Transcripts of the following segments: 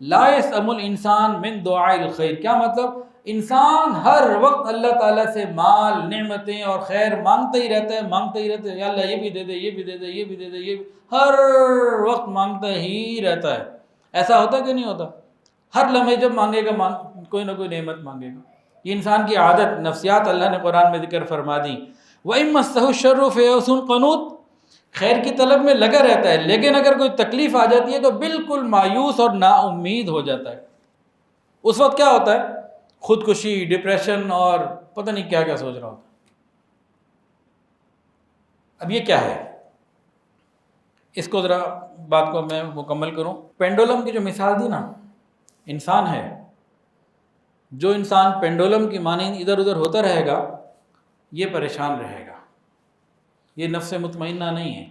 لا یسأم الانسان من دعاء الخیر، کیا مطلب؟ انسان ہر وقت اللہ تعالیٰ سے مال، نعمتیں اور خیر مانگتا ہی رہتا ہے، مانگتا ہی رہتا ہے، یا اللہ یہ بھی دے دے، یہ بھی دے دے، یہ بھی دے دے، یہ بھی، ہر وقت مانگتا ہی رہتا ہے۔ ایسا ہوتا کہ نہیں ہوتا؟ ہر لمحے جب مانگے گا کوئی نہ کوئی نعمت مانگے گا۔ یہ انسان کی عادت، نفسیات اللہ نے قرآن میں ذکر فرما دی۔ وَإِن مَسَّهُ الشَّرُّ فَيَئُوسٌ قَنُوطٌ، خیر کی طلب میں لگا رہتا ہے، لیکن اگر کوئی تکلیف آ جاتی ہے تو بالکل مایوس اور نا امید ہو جاتا ہے۔ اس وقت کیا ہوتا ہے؟ خودکشی، ڈپریشن اور پتہ نہیں کیا کیا سوچ رہا ہوتا ہے۔ اب یہ کیا ہے؟ اس کو ذرا بات کو میں مکمل کروں۔ پینڈولم کی جو مثال دی نا، انسان ہے، جو انسان پینڈولم کی مانند ادھر ادھر ہوتا رہے گا یہ پریشان رہے گا۔ یہ نفس مطمئنہ نہیں ہے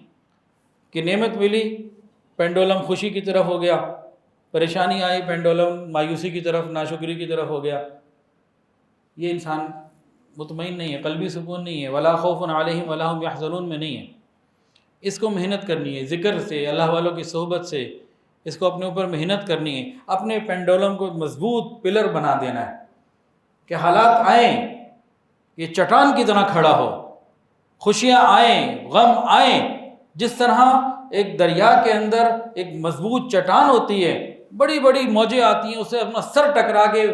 کہ نعمت ملی پینڈولم خوشی کی طرف ہو گیا، پریشانی آئی پینڈولم مایوسی کی طرف، ناشکری کی طرف ہو گیا۔ یہ انسان مطمئن نہیں ہے، قلبی سکون نہیں ہے، ولا خوف علیہم ولا هم یحزنون میں نہیں ہے۔ اس کو محنت کرنی ہے، ذکر سے، اللہ والوں کی صحبت سے، اس کو اپنے اوپر محنت کرنی ہے، اپنے پینڈولم کو مضبوط پلر بنا دینا ہے کہ حالات آئیں یہ چٹان کی طرح کھڑا ہو، خوشیاں آئیں، غم آئیں، جس طرح ایک دریا کے اندر ایک مضبوط چٹان ہوتی ہے، بڑی بڑی موجیں آتی ہیں، اسے اپنا سر ٹکرا کے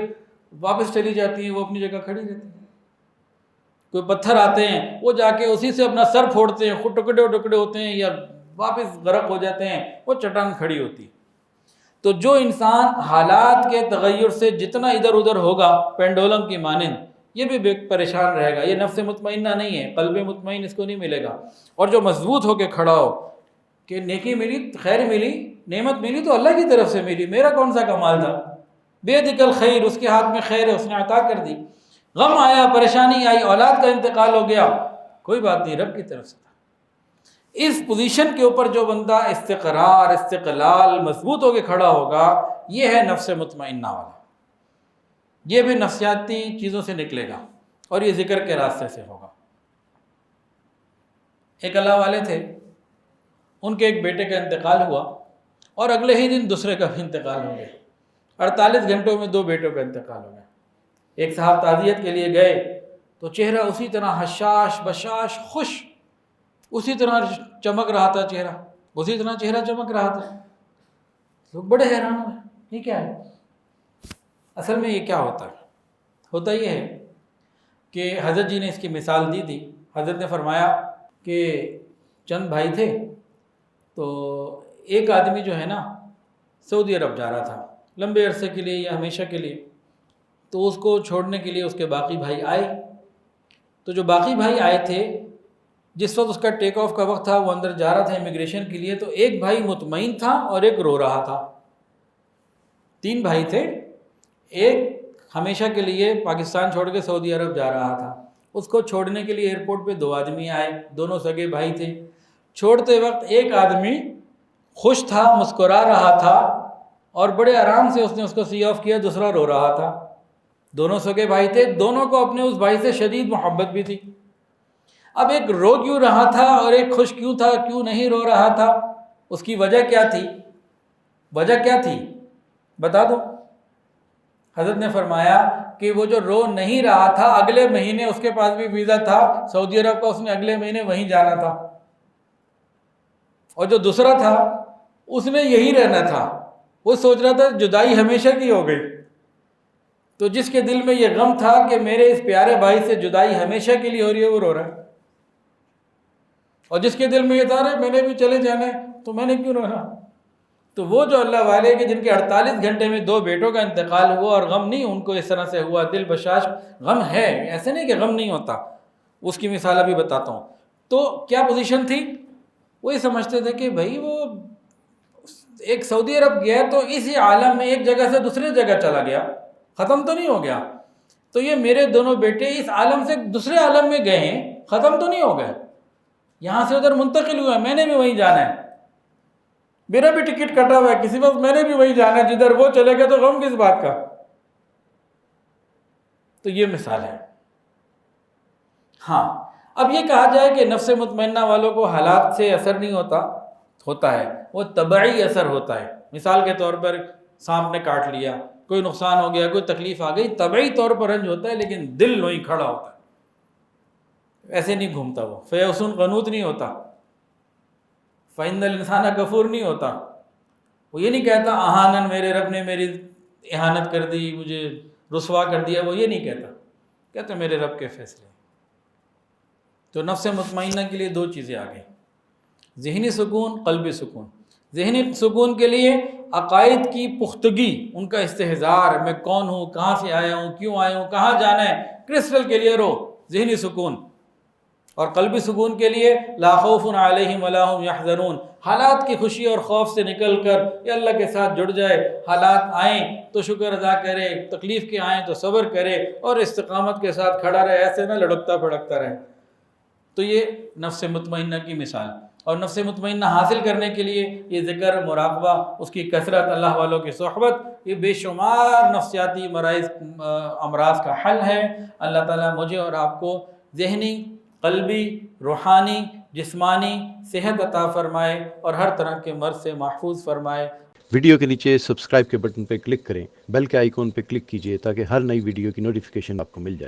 واپس چلی جاتی ہیں، وہ اپنی جگہ کھڑی رہتی ہیں۔ کوئی پتھر آتے ہیں، وہ جا کے اسی سے اپنا سر پھوڑتے ہیں، خود ٹکڑے ٹکڑے ہوتے ہیں یا واپس غرق ہو جاتے ہیں، وہ چٹان کھڑی ہوتی ہے۔ تو جو انسان حالات کے تغیر سے جتنا ادھر ادھر ہوگا پینڈولم کی مانند، یہ بھی پریشان رہے گا۔ یہ نفس مطمئنہ نہیں ہے، قلب مطمئن اس کو نہیں ملے گا۔ اور جو مضبوط ہو کے کھڑا ہو کہ نیکی ملی، خیر ملی، نعمت ملی تو اللہ کی طرف سے ملی، میرا کون سا کمال تھا؟ بیدک الخیر، اس کے ہاتھ میں خیر ہے، اس نے عطا کر دی۔ غم آیا، پریشانی آئی، اولاد کا انتقال ہو گیا، کوئی بات نہیں، رب کی طرف سے تھا۔ اس پوزیشن کے اوپر جو بندہ استقرار، استقلال، مضبوط ہو کے کھڑا ہوگا، یہ ہے نفس مطمئنہ والا۔ یہ بھی نفسیاتی چیزوں سے نکلے گا اور یہ ذکر کے راستے سے ہوگا۔ ایک اللہ والے تھے، ان کے ایک بیٹے کا انتقال ہوا اور اگلے ہی دن دوسرے کا بھی انتقال ہو گیا۔ 48 گھنٹوں میں 2 بیٹوں کا انتقال ہو گیا۔ ایک صاحب تعزیت کے لیے گئے تو چہرہ اسی طرح حشاش بشاش خوش، اسی طرح چمک رہا تھا چہرہ، اسی طرح چہرہ چمک رہا تھا۔ لوگ بڑے حیران ہوئے، یہ کیا ہے؟ اصل میں یہ کیا ہوتا ہے؟ ہوتا یہ ہے کہ حضرت جی نے اس کی مثال دی تھی۔ حضرت نے فرمایا کہ چند بھائی تھے، تو ایک آدمی جو ہے نا سعودی عرب جا رہا تھا لمبے عرصے کے لیے یا ہمیشہ کے لیے، تو اس کو چھوڑنے کے لیے اس کے باقی بھائی آئے۔ تو جو باقی بھائی آئے تھے، جس وقت اس کا ٹیک آف کا وقت تھا، وہ اندر جا رہا تھا امیگریشن کے لیے، تو ایک بھائی مطمئن تھا اور ایک رو رہا تھا۔ 3 بھائی تھے، ایک ہمیشہ کے لیے پاکستان چھوڑ کے سعودی عرب جا رہا تھا، اس کو چھوڑنے کے لیے ایئرپورٹ پہ 2 آدمی آئے، دونوں سگے بھائی تھے۔ چھوڑتے وقت ایک آدمی خوش تھا، مسکرا رہا تھا اور بڑے آرام سے اس نے اس کو سی آف کیا، دوسرا رو رہا تھا۔ دونوں سگے بھائی تھے، دونوں کو اپنے اس بھائی سے شدید محبت بھی تھی۔ اب ایک رو کیوں رہا تھا اور ایک خوش کیوں تھا، کیوں نہیں رو رہا تھا؟ اس کی وجہ کیا تھی؟ وجہ کیا تھی بتا دو۔ حضرت نے فرمایا کہ وہ جو رو نہیں رہا تھا، اگلے مہینے اس کے پاس بھی ویزا تھا سعودی عرب کا، اس نے اگلے مہینے وہیں جانا تھا۔ اور جو دوسرا تھا، اس نے یہی رہنا تھا، وہ سوچ رہا تھا جدائی ہمیشہ کی ہو گئی۔ تو جس کے دل میں یہ غم تھا کہ میرے اس پیارے بھائی سے جدائی ہمیشہ کے لیے ہو رہی ہے، وہ رو رہا ہے۔ اور جس کے دل میں یہ تھا میں نے بھی چلے جانا ہے، تو میں نے کیوں رونا؟ تو وہ جو اللہ والے کہ جن کے 48 گھنٹے میں 2 بیٹوں کا انتقال ہوا اور غم نہیں ان کو اس طرح سے ہوا، دل بشاش، غم ہے، ایسے نہیں کہ غم نہیں ہوتا، اس کی مثال ابھی بتاتا ہوں۔ تو کیا پوزیشن تھی؟ وہ یہ سمجھتے تھے کہ بھائی وہ ایک سعودی عرب گیا تو اسی عالم میں ایک جگہ سے دوسری جگہ چلا گیا، ختم تو نہیں ہو گیا۔ تو یہ میرے دونوں بیٹے اس عالم سے دوسرے عالم میں گئے ہیں، ختم تو نہیں ہو گئے، یہاں سے ادھر منتقل ہوا ہے، میں نے بھی وہیں جانا ہے، میرا بھی ٹکٹ کٹا ہوا ہے، کسی وقت میں نے بھی وہیں جانا ہے، جدھر وہ چلے گئے تو غم کس بات کا؟ تو یہ مثال ہے۔ ہاں، اب یہ کہا جائے کہ نفس مطمئنہ والوں کو حالات سے اثر نہیں ہوتا ہے، وہ طبعی اثر ہوتا ہے۔ مثال کے طور پر سانپ نے کاٹ لیا، کوئی نقصان ہو گیا، کوئی تکلیف آ گئی، طبعی طور پر رنج ہوتا ہے، لیکن دل وہیں کھڑا ہوتا ہے، ایسے نہیں گھومتا وہ، فیوسن قنوط نہیں ہوتا، فإن الانسان کفور نہیں ہوتا، وہ یہ نہیں کہتا اہانن میرے رب نے میری اہانت کر دی، مجھے رسوا کر دیا، وہ یہ نہیں کہتا، کہتا میرے رب کے فیصلے۔ تو نفس مطمئنہ کے لیے دو چیزیں آ گئی، ذہنی سکون، قلبی سکون۔ ذہنی سکون کے لیے عقائد کی پختگی، ان کا استحضار، میں کون ہوں، کہاں سے آیا ہوں، کیوں آیا ہوں، کہاں جانا ہے، کرسٹل کلیئر ہو، ذہنی سکون۔ اور قلبی سکون کے لیے لا خوف علیہم ولا هم یحزنون، حالات کی خوشی اور خوف سے نکل کر یہ اللہ کے ساتھ جڑ جائے، حالات آئیں تو شکر ادا کرے، تکلیف کے آئیں تو صبر کرے، اور استقامت کے ساتھ کھڑا رہے، ایسے نہ لڑکتا پھڑکتا رہے۔ تو یہ نفس مطمئنہ کی مثال۔ اور نفس مطمئنہ حاصل کرنے کے لیے یہ ذکر، مراقبہ، اس کی کثرت، اللہ والوں کی صحبت، یہ بے شمار نفسیاتی امراض کا حل ہے۔ اللہ تعالیٰ مجھے اور آپ کو ذہنی، قلبی، روحانی، جسمانی صحت عطا فرمائے اور ہر طرح کے مرض سے محفوظ فرمائے۔ ویڈیو کے نیچے سبسکرائب کے بٹن پہ کلک کریں، بیل کے آئیکن پہ کلک کیجئے تاکہ ہر نئی ویڈیو کی نوٹیفیکیشن آپ کو مل جائے۔